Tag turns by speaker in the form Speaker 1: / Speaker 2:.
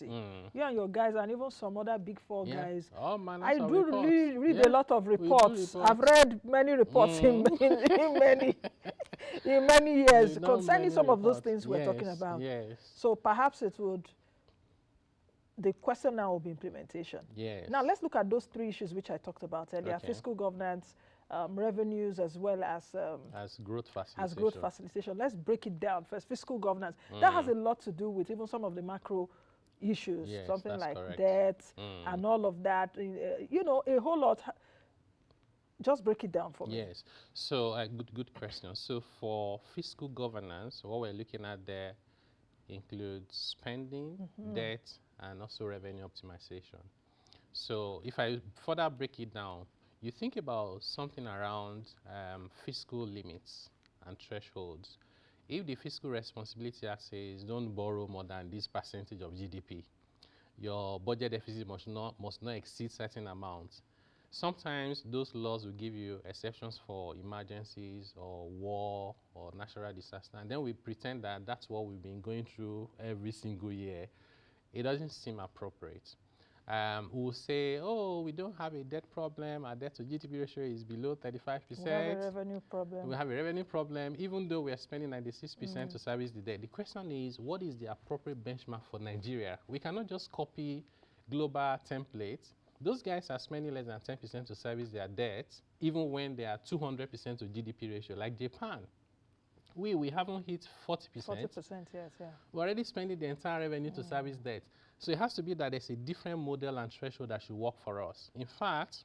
Speaker 1: policy. You and your guys and even some other big four guys.
Speaker 2: Oh, man,
Speaker 1: I do
Speaker 2: reports.
Speaker 1: really read a lot of reports. I've read many reports in many years concerning some of those things we're talking about.
Speaker 2: Yes.
Speaker 1: So perhaps it would, the question now will be implementation.
Speaker 2: Yes.
Speaker 1: Now let's look at those three issues which I talked about earlier: fiscal governance, revenues, as well as
Speaker 2: growth facilitation.
Speaker 1: As growth facilitation. Let's break it down first. Fiscal governance. That has a lot to do with even some of the macro issues, something like debt and all of that. You know, a whole lot. Just break it down for me.
Speaker 2: Yes. So good question. So for fiscal governance, what we're looking at there includes spending, debt, and also revenue optimization. So if I further break it down, you think about something around fiscal limits and thresholds. If the Fiscal Responsibility Act says don't borrow more than this percentage of GDP, your budget deficit must not exceed certain amounts. Sometimes those laws will give you exceptions for emergencies or war or natural disaster, and then we pretend that that's what we've been going through every single year. It doesn't seem appropriate. We'll say, oh, we don't have a debt problem. Our debt to GDP ratio is below 35%.
Speaker 1: We have a revenue problem.
Speaker 2: We have a revenue problem, even though we are spending 96% to service the debt. The question is, what is the appropriate benchmark for Nigeria? We cannot just copy global templates. Those guys are spending less than 10% to service their debt, even when they are 200% to GDP ratio, like Japan. We haven't hit 40%.
Speaker 1: 40%, yes, yeah.
Speaker 2: We're already spending the entire revenue to service debt. So it has to be that there's a different model and threshold that should work for us. In fact,